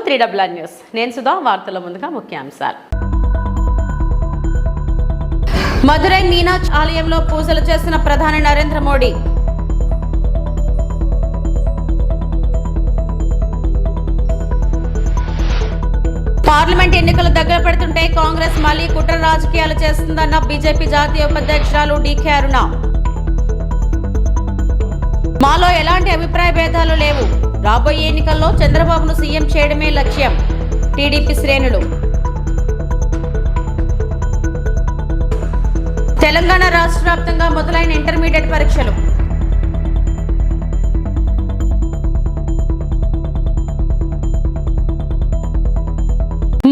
3WR news. నేను సుధా. వార్తల ముందుగా ముఖ్యాంశాలు. మదురై మీనాక్షి ఆలయంలో పూజలు చేసిన ప్రధాని నరేంద్ర మోడీ. పార్లమెంట్ ఎన్నికలు దగ్గర పడుతుంటే కాంగ్రెస్ మళ్లీ కుట్ర రాజకీయాలు చేస్తుందన్న బీజేపీ జాతీయ ఉపాధ్యక్షురాలు డీకే అరుణ. మాలో ఎలాంటి అభిప్రాయ భేదాలు లేవు. రాబోయే ఎన్నికల్లో చంద్రబాబును సీఎం చేయడమే లక్ష్యం. టీడీపీ శ్రేణులు. తెలంగాణ రాష్ట్ర వ్యాప్తంగా మొదలైన ఇంటర్మీడియట్ పరీక్షలు.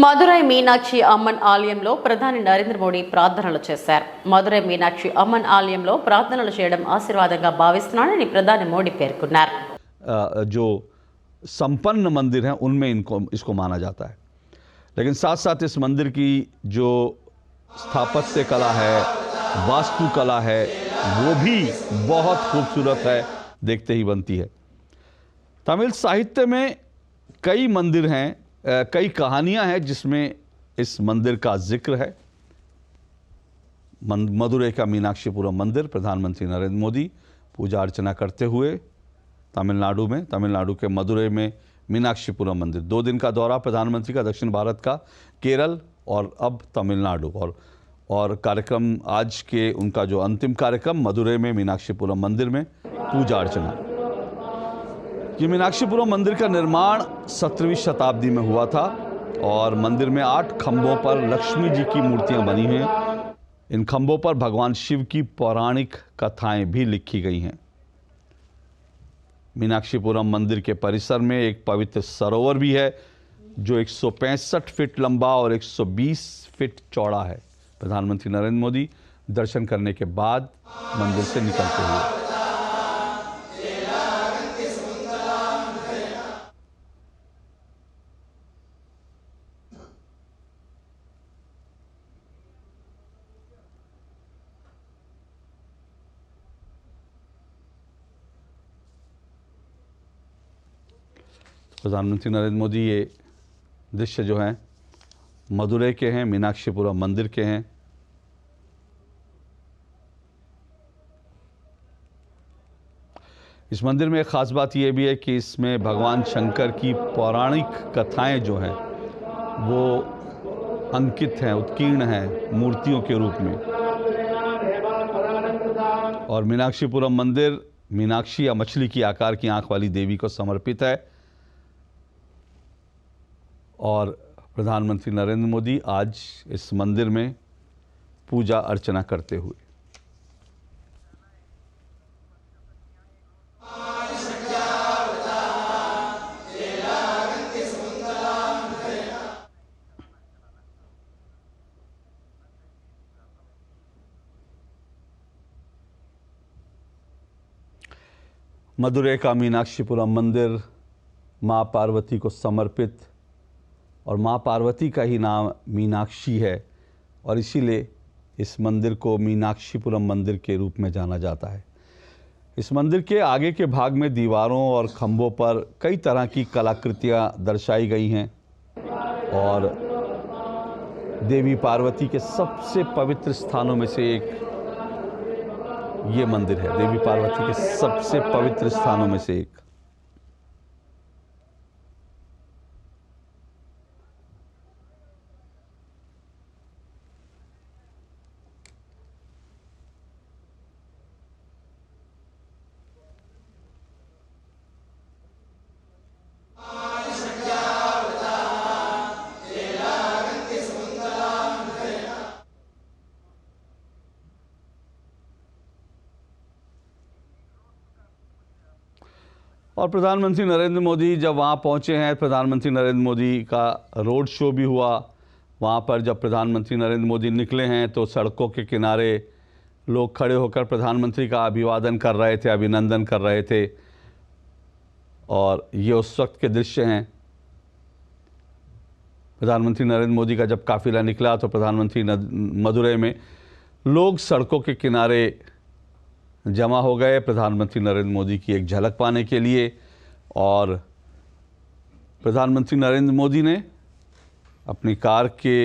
మదురై మీనాక్షి అమ్మన్ ఆలయంలో ప్రధాని నరేంద్ర మోడీ ప్రార్థనలు చేశారు. మదురై మీనాక్షి అమ్మన్ ఆలయంలో ప్రార్థనలు చేయడం ఆశీర్వాదంగా భావిస్తున్నానని ప్రధాని మోడీ పేర్కొన్నారు. जो संपन्न मंदिर हैं उनमें इसको माना जाता है, लेकिन साथ साथ इस मंदिर की जो स्थापत्य कला है, वास्तु कला है, वो भी बहुत खूबसूरत है, देखते ही बनती है। तमिल साहित्य में कई मंदिर हैं, कई कहानियां हैं जिसमें इस मंदिर का जिक्र है। मदुरै का मीनाक्षीपुरम मंदिर प्रधानमंत्री नरेंद्र मोदी पूजा अर्चना करते हुए तमिलनाडु के मदुरै में मीनाक्षीपुरम मंदिर 2 दिन का दौरा प्रधानमंत्री का दक्षिण भारत का, केरल और अब तमिलनाडु और कार्यक्रम आज के उनका जो अंतिम कार्यक्रम मदुरै में मीनाक्षीपुरम मंदिर में पूजा अर्चना। ये मीनाक्षीपुरम मंदिर का निर्माण 17वीं शताब्दी में हुआ था और मंदिर में 8 खंभों पर लक्ष्मी जी की मूर्तियां बनी हैं। इन खंभों पर भगवान शिव की पौराणिक कथाएं भी लिखी गई हैं। मीनाक्षीपुरम मंदिर के परिसर में एक पवित्र सरोवर भी है जो 165 फीट लंबा और 120 फीट चौड़ा है। प्रधानमंत्री नरेंद्र मोदी दर्शन करने के बाद मंदिर से निकलते हुए प्रधानमंत्री नरेंद्र मोदी ये दृश्य जो हैं मदुरै के हैं, मीनाक्षीपुरम मंदिर के हैं। इस मंदिर में एक ख़ास बात यह भी है कि इसमें भगवान शंकर की पौराणिक कथाएं जो हैं वो अंकित हैं, उत्कीर्ण हैं मूर्तियों के रूप में। और मीनाक्षीपुरम मंदिर मीनाक्षी या मछली की आकार की आंख वाली देवी को समर्पित है और प्रधानमंत्री नरेंद्र मोदी आज इस मंदिर में पूजा अर्चना करते हुए मदुरै का मीनाक्षीपुरम मंदिर मां पार्वती को समर्पित और मां पार्वती का ही नाम मीनाक्षी है और इसीलिए इस मंदिर को मीनाक्षीपुरम मंदिर के रूप में जाना जाता है। इस मंदिर के आगे के भाग में दीवारों और खंभों पर कई तरह की कलाकृतियां दर्शाई गई हैं और देवी पार्वती के सबसे पवित्र स्थानों में से एक ये मंदिर है। देवी पार्वती के सबसे पवित्र स्थानों में से एक। और प्रधानमंत्री नरेंद्र मोदी जब वहाँ पहुँचे हैं, प्रधानमंत्री नरेंद्र मोदी का रोड शो भी हुआ। वहाँ पर जब प्रधानमंत्री नरेंद्र मोदी निकले हैं तो सड़कों के किनारे लोग खड़े होकर प्रधानमंत्री का अभिवादन कर रहे थे, अभिनंदन कर रहे थे और ये उस वक्त के दृश्य हैं। प्रधानमंत्री नरेंद्र मोदी का जब काफिला निकला तो प्रधानमंत्री मदुरै में लोग सड़कों के किनारे जमा हो गए प्रधानमंत्री नरेंद्र मोदी की एक झलक पाने के लिए। और प्रधानमंत्री नरेंद्र मोदी ने अपनी कार के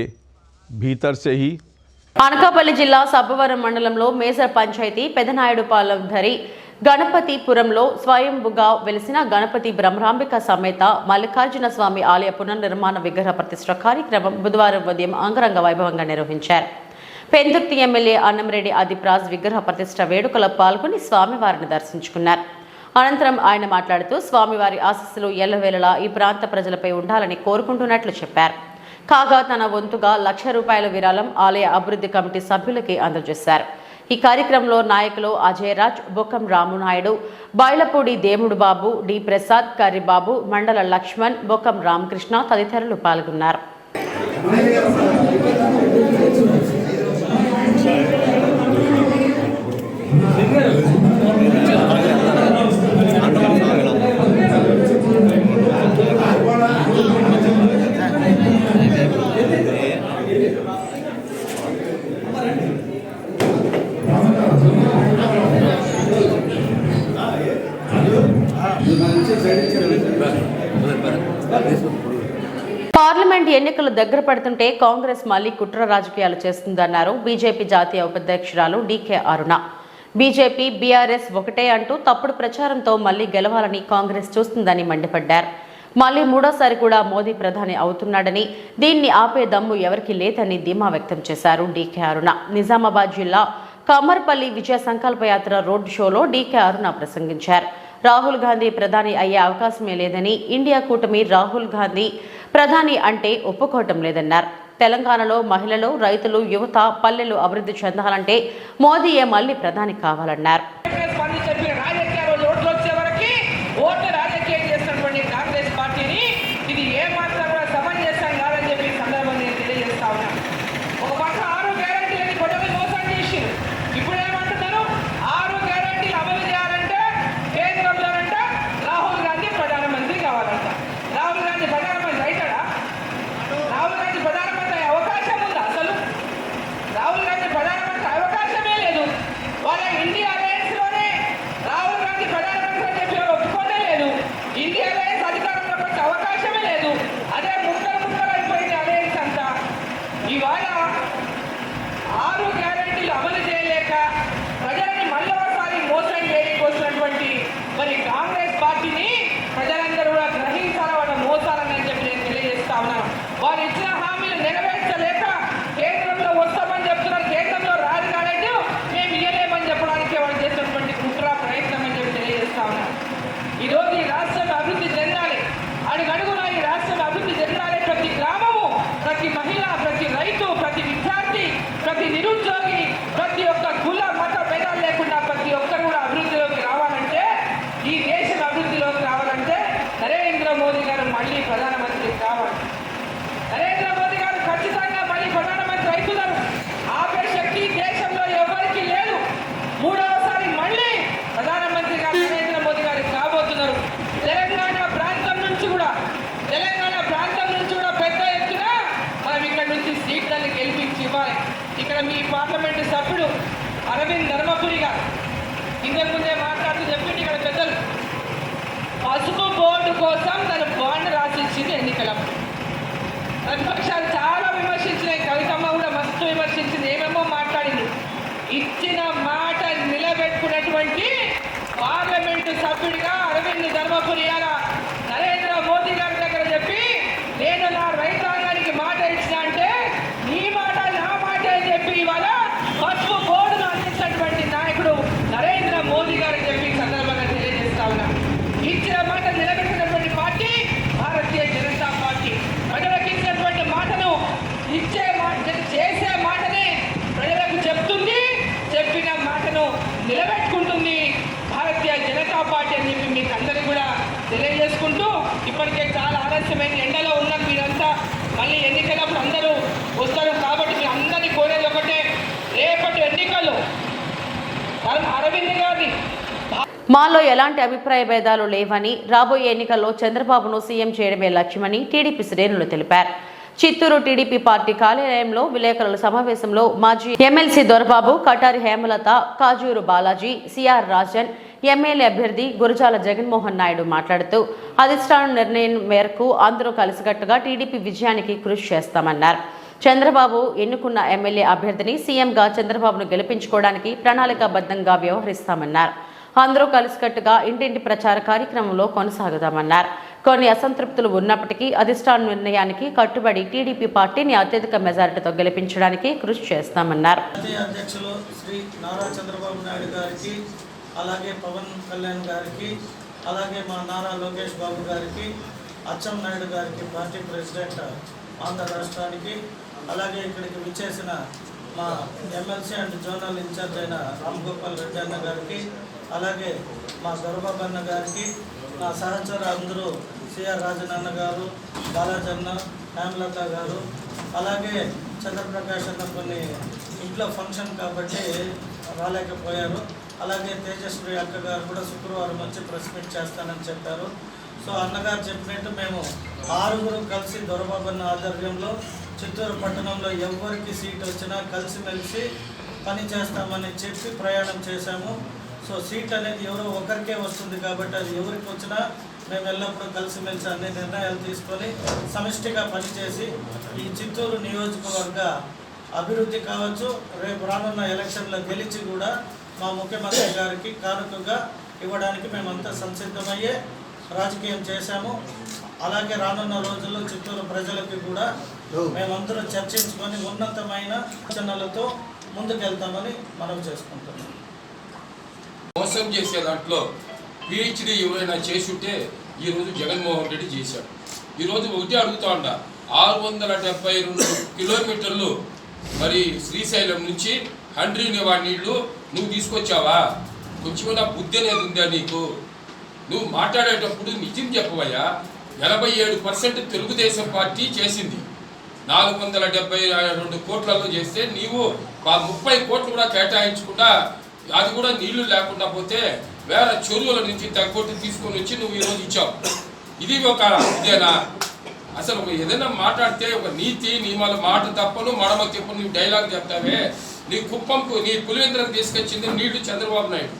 भीतर से ही అనకాపల్లి జిల్లా సబ్బవరం మండలంలో మేజర్ పంచాయతీ పెదనాయుడుపాలెం ధరి గణపతిపురంలో స్వయంభుగా వెలిసిన గణపతి బ్రహ్మరాంబిక సమేత మల్లికార్జున స్వామి ఆలయ పునర్నిర్మాణ విగ్రహ ప్రతిష్ఠ కార్యక్రమం బుధవారం ఉదయం అంగరంగ వైభవంగా నిర్వహించారు. పెందుర్తి ఎమ్మెల్యే అన్నంరెడ్డి ఆదిప్రాజ్ విగ్రహ ప్రతిష్ఠ వేడుకలో పాల్గొని స్వామివారిని దర్శించుకున్నారు. అనంతరం ఆయన మాట్లాడుతూ స్వామివారి ఆశీస్సులు ఎల్లవేళలా ఈ ప్రాంత ప్రజలపై ఉండాలని కోరుకుంటున్నట్లు చెప్పారు. కాగా తన వంతుగా ₹1,00,000 విరాళం ఆలయ అభివృద్ధి కమిటీ సభ్యులకి అందజేశారు. ఈ కార్యక్రమంలో నాయకులు అజయరాజ్, బొక్కం రామునాయుడు, బైలపూడి దేముడు బాబు, డి ప్రసాద్, కర్రిబాబు, మండల లక్ష్మణ్, బొక్కం రామకృష్ణ తదితరులు పాల్గొన్నారు. పార్లమెంట్ ఎన్నికలు దగ్గర పడుతుంటే కాంగ్రెస్ మళ్లీ కుట్ర రాజకీయాలు చేస్తుందన్నారు బీజేపీ జాతీయ ఉపాధ్యక్షురాలు డీకే అరుణ. బీజేపీ, బీఆర్ఎస్ ఒకటే అంటూ తప్పుడు ప్రచారంతో మళ్లీ గెలవాలని కాంగ్రెస్ చూస్తుందని మండిపడ్డారు. మళ్లీ మూడోసారి కూడా మోదీ ప్రధాని అవుతున్నాడని, దీన్ని ఆపే దమ్ము ఎవరికీ లేదని ధీమా వ్యక్తం చేశారు డీకే అరుణ. నిజామాబాద్ జిల్లా కమ్మర్పల్లి విజయ సంకల్ప యాత్ర రోడ్ షోలో డీకే అరుణ ప్రసంగించారు. రాహుల్ గాంధీ ప్రధాని అయ్యే అవకాశమే లేదని, ఇండియా కూటమి రాహుల్ గాంధీ ప్రధాని అంటే ఒప్పుకోవటం లేదన్నారు. తెలంగాణలో మహిళలు, రైతులు, యువత, పల్లెలు అభివృద్ధి చెందాలంటే మోదీయే మళ్లీ ప్రధాని కావాలన్నారు. ఇక్కడ మీ పార్లమెంటు సభ్యుడు అరవింద్ ధర్మపురి గారు ఇంతకుముందే మాట్లాడుతూ చెప్పింది. ఇక్కడ పెద్దలు పసుపు బోర్డు కోసం తన బాండ్ రాసిచ్చింది ఎన్నికలప్పుడు. ప్రతిపక్షాలు చాలా విమర్శించినాయి. కవితమ్మ కూడా మస్తు విమర్శించింది, ఏమేమో మాట్లాడింది. ఇచ్చిన మాట నిలబెట్టుకున్నటువంటి పార్లమెంటు సభ్యుడిగా అరవింద్ ధర్మపురి గారు నరేంద్ర మోదీ గారి దగ్గర చెప్పి, నేను నా రైతాంగానికి మాట ఇచ్చిన అంటే నీ మాట నా మాట అని చెప్పి ఇవాళ పసుపు బోర్డును అందించినటువంటి నాయకుడు నరేంద్ర మోదీ గారికి చెప్పి సందర్భంగా తెలియజేస్తా ఉన్నాను. ఇచ్చిన మాట నిలబెట్టినటువంటి పార్టీ భారతీయ జనతా పార్టీ. ప్రజలకు ఇచ్చినటువంటి మాటను ఇచ్చే మాట చేసే మాటనే ప్రజలకు చెప్తుంది, చెప్పిన మాటను నిలబెట్టుకుంటుంది భారతీయ జనతా పార్టీ అని చెప్పి మీకు అందరికీ కూడా తెలియజేసుకుంటూ, ఇప్పటికే చాలా ఆలస్యమైన ఎండలో ఉన్న మీరంతా మళ్ళీ ఎన్నికలప్పుడు అందరూ వస్తారు కాబట్టి మీరు అందరినీ కోరేది ఒకటే, రేపటి ఎన్నికల్లో అరవింద్ గారిని మాలో ఎలాంటి అభిప్రాయ భేదాలు లేవని, రాబోయే ఎన్నికల్లో చంద్రబాబును సీఎం చేయడమే లక్ష్యమని టీడీపీ శ్రేణులు తెలిపారు. చిత్తూరు టీడీపీ పార్టీ కార్యాలయంలో విలేకరుల సమావేశంలో మాజీ MLC Dorababu, Katari Hemalatha, Kajuru Balaji, CR Rajan, MLA అభ్యర్థి గురజాల జగన్మోహన్ నాయుడు మాట్లాడుతూ అధిష్టానం నిర్ణయం మేరకు అందరూ కలిసికట్టుగా టీడీపీ విజయానికి కృషి చేస్తామన్నారు. చంద్రబాబు ఎన్నుకున్న ఎమ్మెల్యే అభ్యర్థిని సీఎంగా చంద్రబాబును గెలిపించుకోవడానికి ప్రణాళికాబద్ధంగా వ్యవహరిస్తామన్నారు. అందరూ కలిసికట్టుగా ఇంటింటి ప్రచార కార్యక్రమంలో కొనసాగుతామన్నారు. కొన్ని అసంతృప్తులు ఉన్నప్పటికీ అధిష్టాన నిర్ణయానికి కట్టుబడి టీడీపీ పార్టీని అత్యధిక మెజారిటీతో గెలిపించడానికి కృషి చేస్తామన్నారు. అధ్యక్షులు శ్రీ నారా చంద్రబాబు నాయుడు గారికి, అలాగే పవన్ కళ్యాణ్ గారికి, అలాగే మా నారా లోకేష్ బాబు గారికి, అచ్చెం నాయుడు గారికి, పార్టీ ప్రెసిడెంట్ ఆంధ్ర రాష్ట్రానికి, అలాగే ఇక్కడికి విచ్చేసిన మా ఎమ్మెల్సీ అండ్ జోనల్ ఇన్ఛార్జ్ అయిన రామ్గోపాల్ రెడ్డి అన్న గారికి, అలాగే మా దొరబాబు అన్న గారికి, నా సహచర అందరూ సిఆర్ రాజన్ అన్న గారు, బాలాజన్న, హేమలత గారు, అలాగే చంద్రప్రకాష్ అన్న కొన్ని ఇంట్లో ఫంక్షన్ కాబట్టి రాలేకపోయారు. అలాగే తేజస్వి అక్క గారు కూడా శుక్రవారం వచ్చి ప్రెస్ మీట్ చేస్తానని చెప్పారు. సో అన్నగారు చెప్పినట్టు మేము 6 కలిసి దొరబాబన్న ఆధ్వర్యంలో చిత్తూరు పట్టణంలో ఎవరికి సీట్ వచ్చినా కలిసిమెలిసి పని చేస్తామని చెప్పి ప్రయాణం చేశాము. సో సీట్ అనేది ఎవరో ఒకరికే వస్తుంది కాబట్టి అది ఎవరికి వచ్చినా మేము ఎల్లప్పుడూ కలిసిమెలిసి అన్ని నిర్ణయాలు తీసుకొని సమిష్టిగా పనిచేసి ఈ చిత్తూరు నియోజకవర్గ అభివృద్ధి కావచ్చు, రేపు రానున్న ఎలక్షన్లో గెలిచి కూడా మా ముఖ్యమంత్రి గారికి కానుకగా ఇవ్వడానికి మేమంతా సంసిద్ధమయ్యే రాజకీయం చేశాము. అలాగే రానున్న రోజుల్లో చిత్తూరు ప్రజలకి కూడా మేమందరం చర్చించుకొని ఉన్నతమైన సూచనలతో ముందుకెళ్తామని మనం చేసుకుంటున్నాం. మోసం చేసే దాంట్లో పిహెచ్డి ఎవరైనా చేసుంటే ఈరోజు జగన్మోహన్ రెడ్డి చేశాడు. ఈరోజు ఒకటి అడుగుతా ఉండ 672 కిలోమీటర్లు మరి శ్రీశైలం నుంచి హండ్రీ నివా నీళ్లు నువ్వు తీసుకొచ్చావా? కొంచెమైనా బుద్ధి అనేది ఉందా నీకు? నువ్వు మాట్లాడేటప్పుడు నిజం చెప్పవయ్యా. 87% తెలుగుదేశం పార్టీ చేసింది. 472 కోట్లలో చేస్తే నీవు 30 కోట్లు కూడా కేటాయించకుండా, అది కూడా నీళ్లు లేకుండా పోతే వేరే చెరువుల నుంచి తగ్గొట్టి తీసుకొని వచ్చి నువ్వు ఈరోజు ఇచ్చావు. ఇది ఒక ఇదేనా? అసలు ఏదైనా మాట్లాడితే ఒక నీతి నియమాల మాట తప్పను మడమ తిప్పను నువ్వు డైలాగ్ చెప్తావే. నీ కుప్పంకు నీ పులివెందులకు తీసుకొచ్చింది నీళ్లు చంద్రబాబు నాయుడు.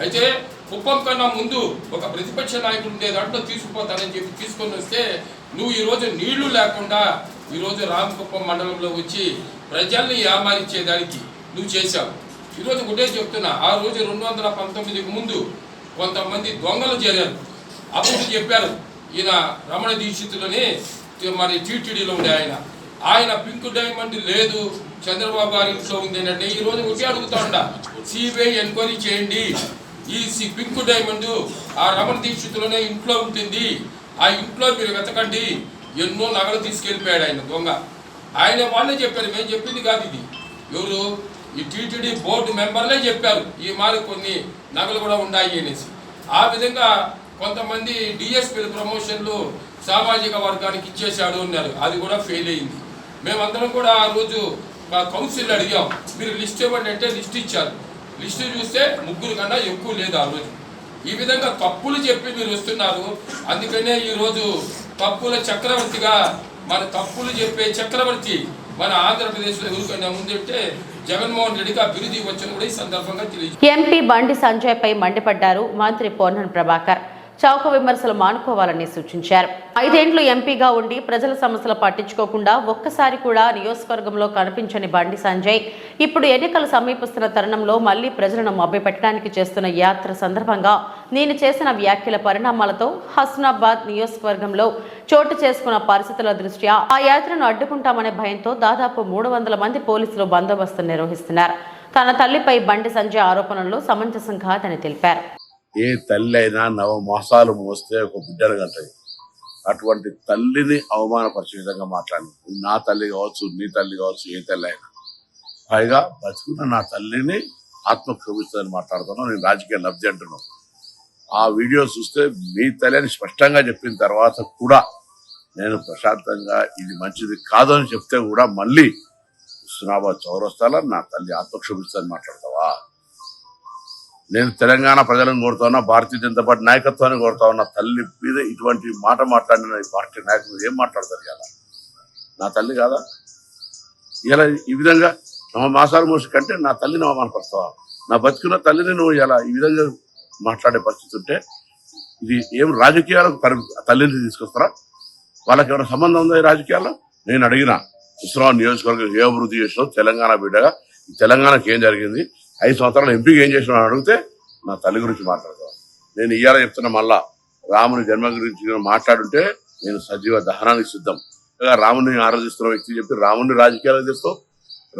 అయితే కుప్పం కన్నా ముందు ఒక ప్రతిపక్ష నాయకుడు ఉండే దాంట్లో తీసుకుపోతానని చెప్పి తీసుకొని వస్తే నువ్వు ఈరోజు నీళ్లు లేకుండా ఈరోజు రామకుప్పం మండలంలో వచ్చి ప్రజల్ని యామారిచ్చేదానికి నువ్వు చేశావు. ఈరోజు ఒకటే చెప్తున్నా, ఆ రోజు 219కు ముందు కొంతమంది దొంగలు చేరారు. అప్పుడు చెప్పారు ఈయన రమణ దీక్షితులని మరి టీటీడీలో ఉండే ఆయన పింక్ డైమండ్ లేదు చంద్రబాబు గారి ఇంట్లో ఉంది అంటే ఈరోజు ఒకటి అడుగుతా ఉండ, సిబిఐ ఎంక్వైరీ చేయండి. ఈ పింక్ డైమండ్ ఆ రమణ దీక్షితులనే ఇంట్లో ఉంటుంది. ఆ ఇంట్లో మీరు వెతకండి. ఎన్నో నగలు తీసుకెళ్ళిపోయాడు ఆయన దొంగ. ఆయన వాళ్ళే చెప్పారు, మేము చెప్పింది కాదు ఇది. ఎవరు? ఈ టీటీడీ బోర్డు మెంబర్లే చెప్పారు ఈ మారి కొన్ని నగలు కూడా ఉన్నాయి అనేసి. ఆ విధంగా కొంతమంది డిఎస్పీల ప్రమోషన్లు సామాజిక వర్గానికి ఇచ్చేసాడు అన్నారు. అది కూడా ఫెయిల్ అయింది. మేమందరం కూడా ఆ రోజు కౌన్సిల్ అడిగాం, మీరు లిస్ట్ ఇవ్వండి అంటే లిస్ట్ ఇచ్చారు. లిస్టు చూస్తే 3 కన్నా ఎక్కువ లేదు ఆ రోజు. ఈ విధంగా తప్పులు చెప్పి మీరు వస్తున్నారు. అందుకనే ఈరోజు తప్పుల చక్రవర్తిగా మన తప్పులు చెప్పే చక్రవర్తి మన ఆంధ్రప్రదేశ్లో ఎవరికైనా ముందంటే జగన్మోహన్ రెడ్డికి అభివృద్ధి వచ్చిన కూడా ఈ సందర్భంగా తెలియదు. ఎంపీ బండి సంజయ్ పై మండిపడ్డారు మంత్రి పొన్నం ప్రభాకర్. చౌక విమర్శలు మానుకోవాలని సూచించారు. 5 ఏళ్లు ఎంపీగా ఉండి ప్రజల సమస్యలు పట్టించుకోకుండా ఒక్కసారి కూడా నియోజకవర్గంలో కనిపించని బండి సంజయ్ ఇప్పుడు ఎన్నికలు సమీపిస్తున్న తరుణంలో మళ్లీ ప్రజలను మభ్యపెట్టడానికి చేస్తున్న యాత్ర సందర్భంగా నేను చేసిన వ్యాఖ్యల పరిణామాలతో హస్నాబాద్ నియోజకవర్గంలో చోటు చేసుకున్న పరిస్థితుల దృష్ట్యా ఆ యాత్రను అడ్డుకుంటామనే భయంతో దాదాపు 300 మంది పోలీసులు బందోబస్తు నిర్వహిస్తున్నారు. తన తల్లిపై బండి సంజయ్ ఆరోపణలు సమంజసం కాదని తెలిపారు. ఏ తల్లి అయినా 9 మాసాలు మోస్తే ఒక బిడ్డను కంటది. అటువంటి తల్లిని అవమానపరిచే విధంగా మాట్లాడింది. నా తల్లి కావచ్చు, నీ తల్లి కావచ్చు, ఏ తల్లి అయినా. పైగా బతుకున్న నా తల్లిని ఆత్మ క్షోభిస్తుందని మాట్లాడుతున్నాను. నేను రాజకీయ లబ్ధి అంటున్నాను. ఆ వీడియో చూస్తే మీ తల్లి అని స్పష్టంగా చెప్పిన తర్వాత కూడా నేను ప్రశాంతంగా ఇది మంచిది కాదు అని చెప్తే కూడా మళ్ళీ హుస్నాబాద్ చౌరస్తాలో నా తల్లి ఆత్మ క్షోభిస్తుందని మాట్లాడతావా? నేను తెలంగాణ ప్రజలను కోరుతా ఉన్నా, భారతీయ జనతా పార్టీ నాయకత్వాన్ని కోరుతా ఉన్నా. తల్లి మీద ఇటువంటి మాట మాట్లాడిన పార్టీ నాయకులు ఏం మాట్లాడతారు కదా? నా తల్లి కాదా? ఇలా ఈ విధంగా 9 మాసాలు మోసి కంటే నా తల్లిని అవమానపరుస్తావా? నా బతుకున్న తల్లిని నువ్వు ఇలా ఈ విధంగా మాట్లాడే పరిస్థితి ఉంటే ఇది ఏం రాజకీయాలకు తల్లిని తీసుకొస్తారా? వాళ్ళకి ఏమైనా సంబంధం ఉందా ఈ రాజకీయాల్లో? నేను అడిగిన హుస్నాబాద్ నియోజకవర్గం ఏ అభివృద్ధి చేసినావు, తెలంగాణ బిడ్డగా ఈ తెలంగాణకి ఏం జరిగింది, 5 సంవత్సరాలు ఎంపీగా ఏం చేసినావు అని అడిగితే నా తల్లి గురించి మాట్లాడతాను. నేను ఇవాళ చెప్తున్నా, మళ్ళా రాముని జన్మ గురించి మాట్లాడుంటే నేను సజీవ దహనానికి సిద్ధం. రాముని ఆరాధిస్తున్న వ్యక్తి చెప్పి రాముని రాజకీయాలకు తెస్తావు,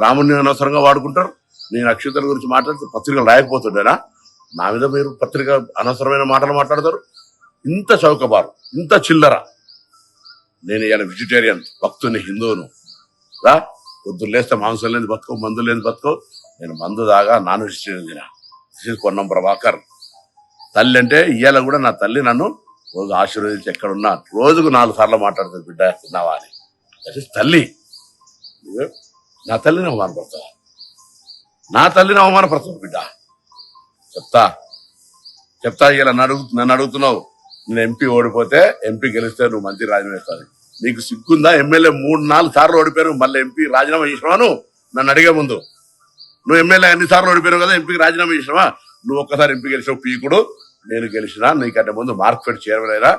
రాముని అనవసరంగా వాడుకుంటారు. నేను అక్షతల గురించి మాట్లాడితే పత్రికలు రాయకపోతుండేనా? నా మీద మీరు పత్రిక అనవసరమైన మాటలు మాట్లాడతారు. ఇంత చౌకబారు, ఇంత చిల్లర. నేను ఇవాళ వెజిటేరియన్, భక్తుని, హిందువును. రా, పొద్దున్న లేస్తే మాంసం లేని బతుకో, మందు లేని బతుకో. నేను మందు దాగా నాన్ వెజిటేరియన్ తినా. పొన్నం ప్రభాకర్. తల్లి అంటే ఇవాళ కూడా నా తల్లి నన్ను రోజు ఆశీర్వదించి ఎక్కడున్నా రోజుకు 4 సార్లు మాట్లాడుతుంది, బిడ్డ తిన్నావా అని. దట్ ఇస్ తల్లి. నా తల్లిని అవమానపడతావా? నా తల్లిని అవమానపడతావు బిడ్డ? చెప్తా ఇలా నన్ను అడుగుతున్నావు. నేను ఎంపీ ఓడిపోతే, ఎంపీ గెలిస్తే నువ్వు మంత్రి రాజీనామా చేస్తాను. నీకు సిగ్గుందా? ఎమ్మెల్యే 3-4 సార్లు ఓడిపోయారు, మళ్ళీ ఎంపీ రాజీనామా చేసినావా? నన్ను అడిగే ముందు నువ్వు ఎమ్మెల్యే ఎన్ని సార్లు ఓడిపోయావు కదా, ఎంపీకి రాజీనామా చేసినావా? నువ్వు ఒక్కసారి ఎంపీ గెలిచావు పీకుడు, నేను గెలిచినా. నీకంటే ముందు మార్కెట్ చైర్మన్ అయినా.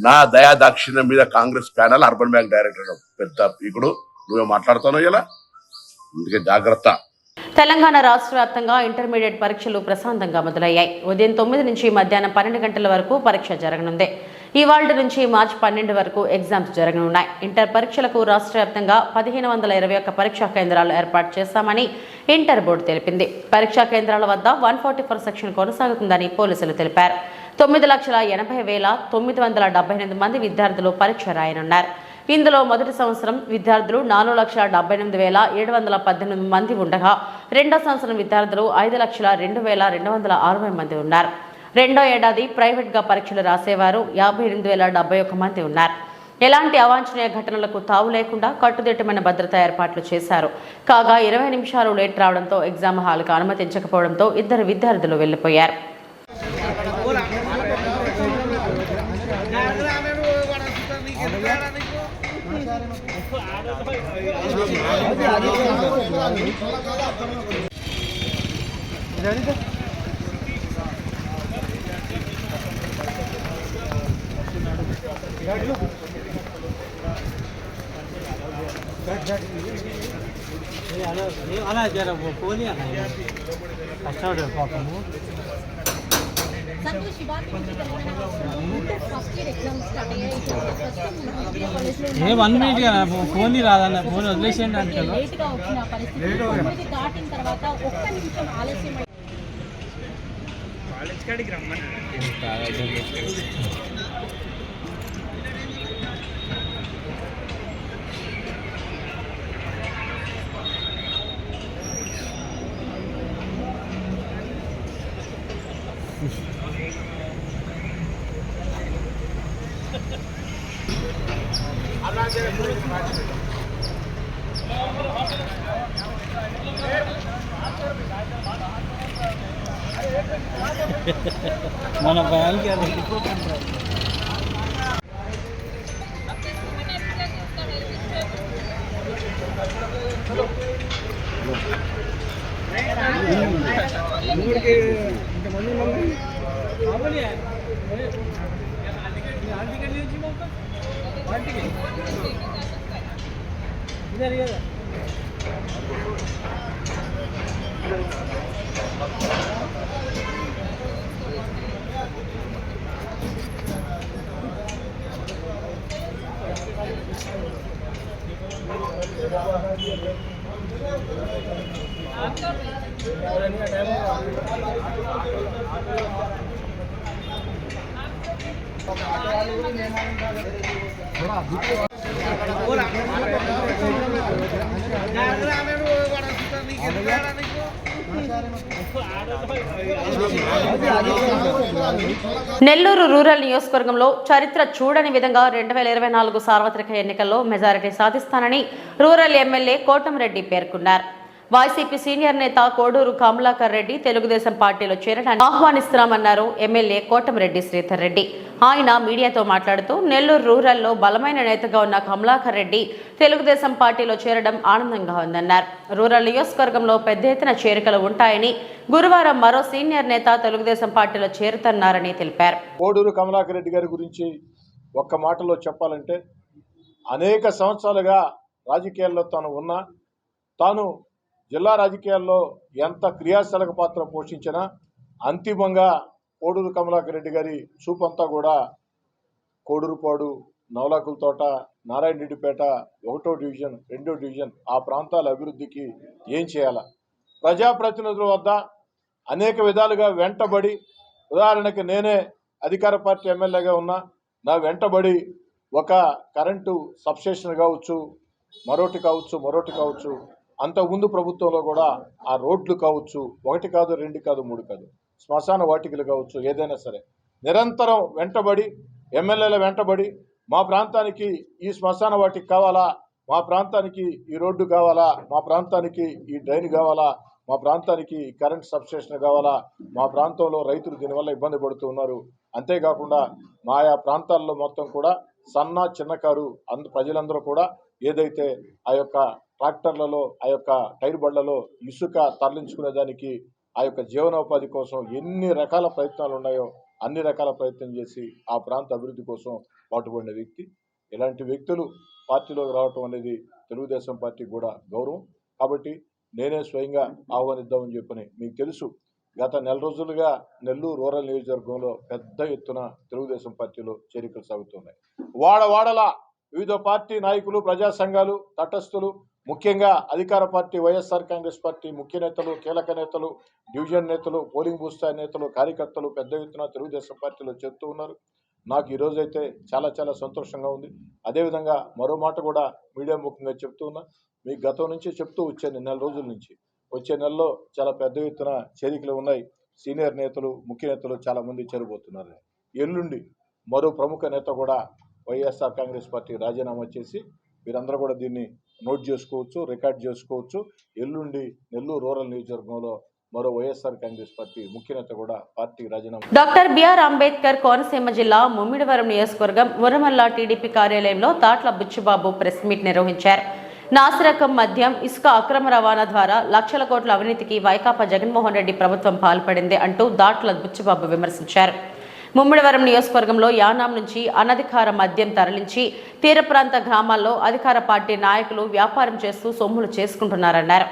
నా దయా దాక్షిణ్యం మీద Congress panel urban bank director పెద్ద పీకుడు. నువ్వే మాట్లాడుతున్నావు ఇలా. అందుకే జాగ్రత్త. తెలంగాణ రాష్ట్ర వ్యాప్తంగా ఇంటర్మీడియట్ పరీక్షలు ప్రశాంతంగా మొదలయ్యాయి. ఉదయం 9 నుంచి మధ్యాహ్నం 12 గంటల వరకు పరీక్ష జరగనుంది. ఇవాళ్టి నుంచి మార్చి 12 వరకు ఎగ్జామ్స్ జరగనున్నాయి. ఇంటర్ పరీక్షలకు రాష్ట్ర వ్యాప్తంగా 1521 పరీక్షా కేంద్రాలు ఏర్పాటు చేస్తామని ఇంటర్ బోర్డు తెలిపింది. పరీక్షా కేంద్రాల వద్ద 144 సెక్షన్ కొనసాగుతుందని పోలీసులు తెలిపారు. 9,80,978 మంది విద్యార్థులు పరీక్ష రాయనున్నారు. ఇందులో మొదటి సంవత్సరం విద్యార్థులు 4,78,718 మంది ఉండగా, రెండో సంవత్సరం విద్యార్థులు 5,02,260 మంది ఉన్నారు. రెండో ఏడాది ప్రైవేట్గా పరీక్షలు రాసేవారు 58,071 మంది ఉన్నారు. ఎలాంటి అవాంఛనీయ ఘటనలకు తావు లేకుండా కట్టుదిట్టమైన భద్రతా ఏర్పాట్లు చేశారు. కాగా 20 నిమిషాలు లేట్ రావడంతో ఎగ్జామ్ హాల్కు అనుమతించకపోవడంతో 2 విద్యార్థులు వెళ్లిపోయారు. అలా జర పోనీ అన్న కష్టపడే పాపము. 1 మినిట్ కదా ఫోన్ రాదన్న, ఫోన్ వదిలేసేయండి అంటే కాలేజ్ కాడికి రమ్మని. మన బ్యాంక్ నెల్లూరు రూరల్ నియోజకవర్గంలో చరిత్ర చూడని విధంగా 2024 సార్వత్రిక ఎన్నికల్లో మెజారిటీ సాధిస్తానని రూరల్ ఎమ్మెల్యే కోటంరెడ్డి పేర్కొన్నారు. వైసీపీ సీనియర్ నేత కోడూరు కమలాకర్ రెడ్డి తెలుగుదేశం పార్టీలో చేరడానికి ఆహ్వానిస్తున్నామన్నారు ఎమ్మెల్యే కోటమిరెడ్డి శ్రీధర్ రెడ్డి. ఆయన మీడియాతో మాట్లాడుతూ నెల్లూరు రూరల్లో బలమైన నేతగా ఉన్న కమలాకర్ రెడ్డి తెలుగుదేశం పార్టీలో చేరడం ఆనందంగా ఉందన్నారు. రూరల్ నియోజకవర్గంలో పెద్ద ఎత్తున చేరికలు ఉంటాయని, గురువారం మరో సీనియర్ నేత తెలుగుదేశం పార్టీలో చేరుతున్నారని తెలిపారు. కోడూరు కమలాకర్ రెడ్డి గారి గురించి ఒక్క మాటలో చెప్పాలంటే, అనేక సంవత్సరాలుగా రాజకీయాల్లో తాను జిల్లా రాజకీయాల్లో ఎంత క్రియాశీలక పాత్ర పోషించినా అంతిమంగా కోడూరు కమలాకర్ రెడ్డి గారి చూపంతా కూడా కోడూరుపాడు, నవలాకుల తోట, నారాయణ రెడ్డిపేట, 1వ డివిజన్, 2వ డివిజన్ ఆ ప్రాంతాల అభివృద్ధికి ఏం చేయాలా, ప్రజాప్రతినిధుల వద్ద అనేక విధాలుగా వెంటబడి, ఉదాహరణకి నేనే అధికార పార్టీ ఎమ్మెల్యేగా ఉన్నా, నా వెంటబడి ఒక కరెంటు సబ్స్టేషన్ కావచ్చు, మరొకటి కావచ్చు, అంతకుముందు ప్రభుత్వంలో కూడా ఆ రోడ్లు కావచ్చు, 1 కాదు 2 కాదు 3 కాదు, శ్మశాన వాటికలు కావచ్చు, ఏదైనా సరే నిరంతరం వెంటబడి, ఎమ్మెల్యేల వెంటబడి మా ప్రాంతానికి ఈ శ్మశాన వాటికి కావాలా, మా ప్రాంతానికి ఈ రోడ్డు కావాలా, మా ప్రాంతానికి ఈ డ్రైన్ కావాలా, మా ప్రాంతానికి కరెంట్ సబ్స్టేషన్ కావాలా, మా ప్రాంతంలో రైతులు దీనివల్ల ఇబ్బంది పడుతూ ఉన్నారు, అంతేకాకుండా ఆయా ప్రాంతాల్లో మొత్తం కూడా చిన్నకారు ప్రజలందరూ కూడా ఏదైతే ఆ యొక్క ట్రాక్టర్లలో, ఆ యొక్క టైర్ బండ్లలో ఇసుక తరలించుకునే దానికి, ఆ యొక్క జీవనోపాధి కోసం ఎన్ని రకాల ప్రయత్నాలు ఉన్నాయో అన్ని రకాల ప్రయత్నం చేసి ఆ ప్రాంత అభివృద్ధి కోసం పాటుపడిన వ్యక్తి. ఇలాంటి వ్యక్తులు పార్టీలోకి రావటం అనేది తెలుగుదేశం పార్టీకి కూడా గౌరవం. కాబట్టి నేనే స్వయంగా ఆహ్వానిద్దామని చెప్పని మీకు తెలుసు. గత నెల రోజులుగా నెల్లూరు రూరల్ నియోజకవర్గంలో పెద్ద ఎత్తున తెలుగుదేశం పార్టీలో చేరికలు సాగుతున్నాయి. వాడవాడలా వివిధ పార్టీ నాయకులు, ప్రజా సంఘాలు, తటస్థులు, ముఖ్యంగా అధికార పార్టీ వైఎస్ఆర్ కాంగ్రెస్ పార్టీ ముఖ్య నేతలు, కీలక నేతలు, డివిజన్ నేతలు, పోలింగ్ బూత్ స్థాయి నేతలు, కార్యకర్తలు పెద్ద ఎత్తున తెలుగుదేశం పార్టీలో చేరుతూ ఉన్నారు. నాకు ఈరోజైతే చాలా సంతోషంగా ఉంది. అదేవిధంగా మరో మాట కూడా మీడియా ముఖ్యంగా చెప్తూ ఉన్నా, మీకు గతం నుంచి చెప్తూ వచ్చాను, నెల రోజుల నుంచి. వచ్చే నెలలో చాలా పెద్ద ఎత్తున చేరికలు ఉన్నాయి. సీనియర్ నేతలు, ముఖ్య నేతలు చాలామంది చేరబోతున్నారు. ఎల్లుండి మరో ప్రముఖ నేత కూడా వైఎస్ఆర్ కాంగ్రెస్ పార్టీ రాజీనామా చేసి, మీరందరూ కూడా దీన్ని నోట్ చేసుకోవచ్చు, రికార్డ్ చేసుకోవచ్చు. ఎల్లుండి నెల్లూరు రూరల్ నియోజకవర్గంలో మరో వైఎస్ఆర్ కాంగ్రెస్ పార్టీ ముఖ్య నేత కూడా పార్టీ రాజీనామా. డాక్టర్ బిఆర్ అంబేద్కర్ కోనసీమ జిల్లా ముమ్మిడివరం నియోజకవర్గం మురమల్ల టీడీపీ కార్యాలయంలో తాట్ల బుచ్చిబాబు ప్రెస్ మీట్ నిర్వహించారు. నాసిరకం మద్యం, ఇసుక అక్రమ రవాణా ద్వారా లక్షల కోట్ల అవినీతికి వైకాపా జగన్మోహన్ రెడ్డి ప్రభుత్వం పాల్పడింది అంటూ దాట్ల బుచ్చిబాబు విమర్శించారు. ముమ్మిడివరం నియోజకవర్గంలో యానాం నుంచి అనధికార మద్యం తరలించి తీర ప్రాంత గ్రామాల్లో అధికార పార్టీ నాయకులు వ్యాపారం చేస్తూ సొమ్ములు చేసుకుంటున్నారన్నారు.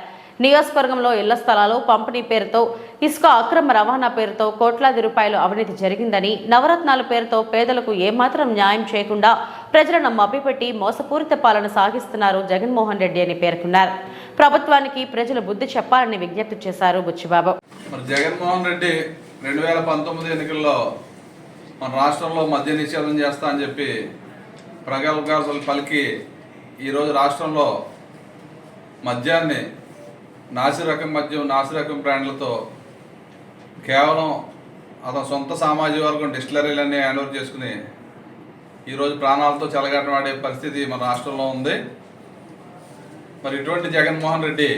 నియోజకవర్గంలో ఇళ్ల స్థలాలు పంపిణీ పేరుతో, ఇసుక అక్రమ రవాణా పేరుతో కోట్లాది రూపాయలు అవినీతి జరిగిందని, నవరత్నాల పేరుతో పేదలకు ఏమాత్రం న్యాయం చేయకుండా ప్రజలను మభ్యపెట్టి మోసపూరిత పాలన సాగిస్తున్నారు జగన్మోహన్ రెడ్డి అని పేర్కొన్నారు. ప్రభుత్వానికి ప్రజలు బుద్ధి చెప్పాలని విజ్ఞప్తి చేశారు బుచ్చిబాబు. జగన్మోహన్ రెడ్డి 2019 ఎన్నికల్లో మన రాష్ట్రంలో మద్య నిషేధం చేస్తా అని చెప్పి ప్రగల్భాలు పలికి ఈరోజు రాష్ట్రంలో మద్యాన్ని నాసిరకం మద్యం, నాసిరకం బ్రాండ్లతో కేవలం అతని సొంత సామాజిక వర్గం డిస్టిలరీలన్నీ హ్యాండ్ ఓవర్ చేసుకుని ఈరోజు ప్రాణాలతో చెలగాటమాడే పరిస్థితి మన రాష్ట్రంలో ఉంది. మరి ఇటువంటి జగన్మోహన్ రెడ్డి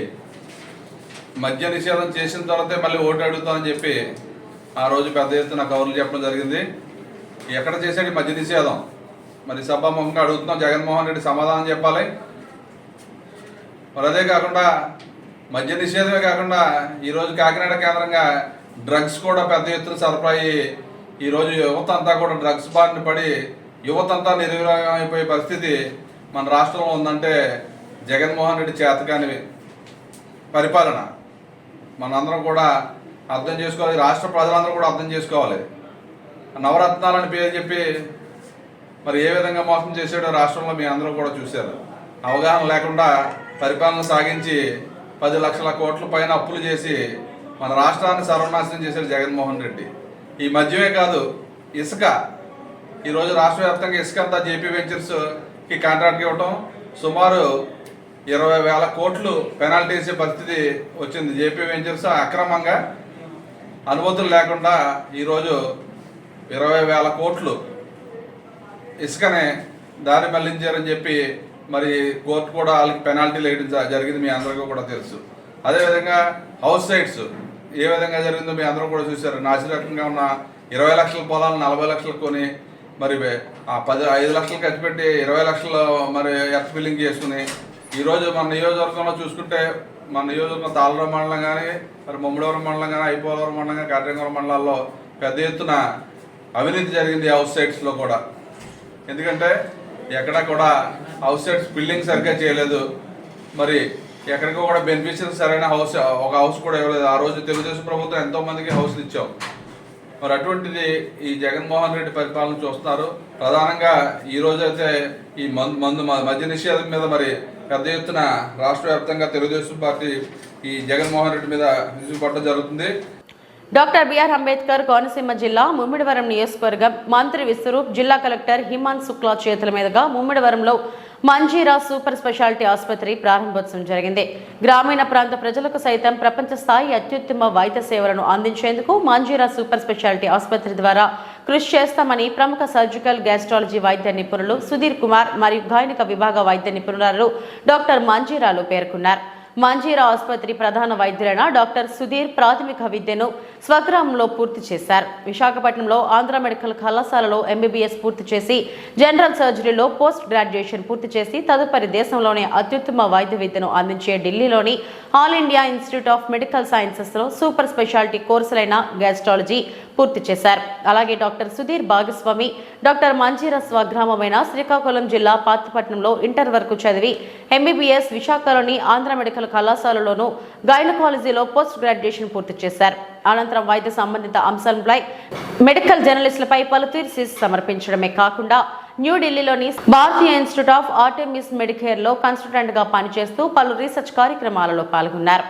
మద్య నిషేధం చేసిన తర్వాతే మళ్ళీ ఓటు అడుగుతామని చెప్పి ఆ రోజు పెద్ద ఎత్తున కవర్లు చెప్పడం జరిగింది. ఎక్కడ చేశాడు మద్య నిషేధం? మరి సభాముఖంగా అడుగుతున్నాం, జగన్మోహన్ రెడ్డి సమాధానం చెప్పాలి. మరి అదే కాకుండా మద్య నిషేధమే కాకుండా ఈరోజు కాకినాడ కేంద్రంగా డ్రగ్స్ కూడా పెద్ద ఎత్తున సరఫరా అయ్యి ఈరోజు యువత అంతా కూడా డ్రగ్స్ బారిన పడి యువత అంతా నిర్వీర్యం అయిపోయే పరిస్థితి మన రాష్ట్రంలో ఉందంటే జగన్మోహన్ రెడ్డి చేతకాని పరిపాలన మనందరం కూడా అర్థం చేసుకోవాలి. రాష్ట్ర ప్రజలందరూ కూడా అర్థం చేసుకోవాలి. నవరత్నాలని పేరు చెప్పి మరి ఏ విధంగా మోసం చేసాడో రాష్ట్రంలో మీ అందరూ కూడా చూశారు. అవగాహన లేకుండా పరిపాలన సాగించి 10 లక్షల కోట్ల పైన అప్పులు చేసి మన రాష్ట్రాన్ని సర్వనాశనం చేశాడు జగన్మోహన్ రెడ్డి. ఈ మద్యమే కాదు, ఇసుక ఈరోజు రాష్ట్ర వ్యాప్తంగా ఇసుక అంతా జేపీ వెంచర్స్కి కాంట్రాక్ట్ ఇవ్వటం, సుమారు 20,000 కోట్లు పెనాల్టీ వేసే పరిస్థితి వచ్చింది. జేపీ వెంచర్స్ అక్రమంగా అనుమతులు లేకుండా ఈరోజు 20,000 కోట్లు ఇసుకనే దారి మళ్లించారని చెప్పి మరి కోర్టు కూడా వాళ్ళకి పెనాల్టీలు వేయడం జరిగింది. మీ అందరికీ కూడా తెలుసు. అదేవిధంగా హౌస్ సైట్స్ ఏ విధంగా జరిగిందో మీ అందరూ కూడా చూశారు. నాసిరకంగా ఉన్న 20 లక్షల పొలాలు 40 లక్షలు కొని మరి ఆ 5 లక్షలు ఖర్చు పెట్టి 20 లక్షలు మరి ఎర్త్ ఫిల్లింగ్ చేసుకుని ఈరోజు మన నియోజకవర్గంలో చూసుకుంటే మన నియోజకవర్గం తాళరావు మండలం కానీ మరి ముమ్మడివరం మండలం కానీ ఐపోలవరం మండలం కానీ కాట్రేంగవరం మండలాల్లో పెద్ద ఎత్తున అవినీతి జరిగింది హౌస్ సైట్స్లో కూడా. ఎందుకంటే ఎక్కడ కూడా హౌస్ సైట్స్ బిల్డింగ్ సరిగ్గా చేయలేదు, మరి ఎక్కడికో కూడా బెనిఫిషియరీ సరైన ఒక హౌస్ కూడా ఇవ్వలేదు. ఆ రోజు తెలుగుదేశం ప్రభుత్వం ఎంతోమందికి హౌస్లు ఇచ్చాం. మరి అటువంటిది ఈ జగన్మోహన్ రెడ్డి పరిపాలన చూస్తున్నారు. ప్రధానంగా ఈ రోజైతే ఈ మద్య నిషేధం మీద మరి పెద్ద ఎత్తున రాష్ట్ర వ్యాప్తంగా తెలుగుదేశం పార్టీ ఈ జగన్మోహన్ రెడ్డి మీద విసుగుపడడం జరుగుతుంది. డాక్టర్ బిఆర్ అంబేద్కర్ కోనసీమ జిల్లా ముమ్మిడివరం నియోజకవర్గం మంత్రి విశ్వరూప్, జిల్లా కలెక్టర్ హిమాన్ శుక్లా చేతుల మీదుగా ముమ్మిడివరంలో మంజీరా సూపర్ స్పెషాలిటీ ఆసుపత్రి ప్రారంభోత్సవం జరిగింది. గ్రామీణ ప్రాంత ప్రజలకు సైతం ప్రపంచ స్థాయి అత్యుత్తమ వైద్య సేవలను అందించేందుకు మంజీరా సూపర్ స్పెషాలిటీ ఆసుపత్రి ద్వారా కృషి చేస్తామని ప్రముఖ సర్జికల్ గ్యాస్ట్రాలజీ వైద్య నిపుణులు సుధీర్ కుమార్ మరియు గైనిక విభాగ వైద్య నిపుణురాలు డాక్టర్ మంజీరాలు పేర్కొన్నారు. మంజీరా ఆసుపత్రి ప్రధాన వైద్యులైన డాక్టర్ సుధీర్ ప్రాథమిక విద్యను స్వగ్రామంలో పూర్తి చేశారు. విశాఖపట్నంలో ఆంధ్ర మెడికల్ కళాశాలలో ఎంబీబీఎస్ పూర్తి చేసి జనరల్ సర్జరీలో పోస్ట్ గ్రాడ్యుయేషన్ పూర్తి చేసి తదుపరి దేశంలోనే అత్యుత్తమ వైద్య విద్యను అందించే ఢిల్లీలోని all India institute of medical సైన్సెస్లో సూపర్ స్పెషాలిటీ కోర్సులైన గ్యాస్ట్రాలజీ పూర్తి చేశారు. అలాగే డాక్టర్ సుధీర్ భాగస్వామి డాక్టర్ మంజీరా స్వగ్రామమైన శ్రీకాకుళం జిల్లా పాతపట్నంలో ఇంటర్ వరకు చదివి ఎంబీబీఎస్, విశాఖలోని ఆంధ్ర మెడికల్ కళాశాలలోనూ గైనకాలజీలో పోస్ట్ గ్రాడ్యుయేషన్ పూర్తి చేశారు. అనంతరం వైద్య సంబంధిత అంశాలపై మెడికల్ జర్నలిస్టులపై పలు థీసిస్ సమర్పించడమే కాకుండా న్యూఢిల్లీలోని భారతీయ ఇన్స్టిట్యూట్ ఆఫ్ ఆర్టెమిస్ మెడికేర్లో కన్సల్టెంట్గా పనిచేస్తూ పలు రీసెర్చ్ కార్యక్రమాలలో పాల్గొన్నారు.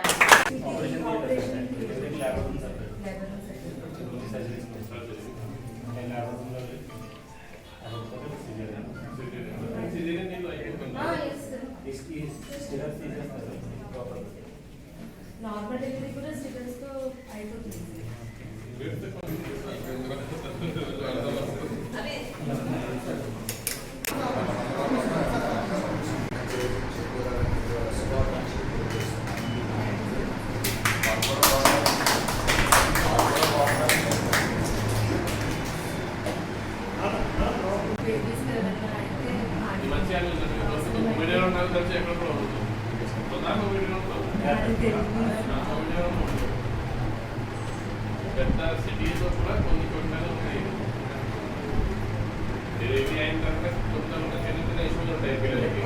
నార్మల్ డెలివరీ కూడా స్టిక్కర్స్ తో అయిపోతుంది. పెద్ద సిటీలో కూడా కొన్ని చోట్ల ఉన్నాయి. డెలివరీ అయిన తర్వాత కొంత చిన్న చిన్న ఇష్యూలు ఉంటాయి పిల్లలకి.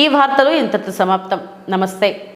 ఈ వార్తలు ఇంతటితో సమాప్తం. నమస్తే.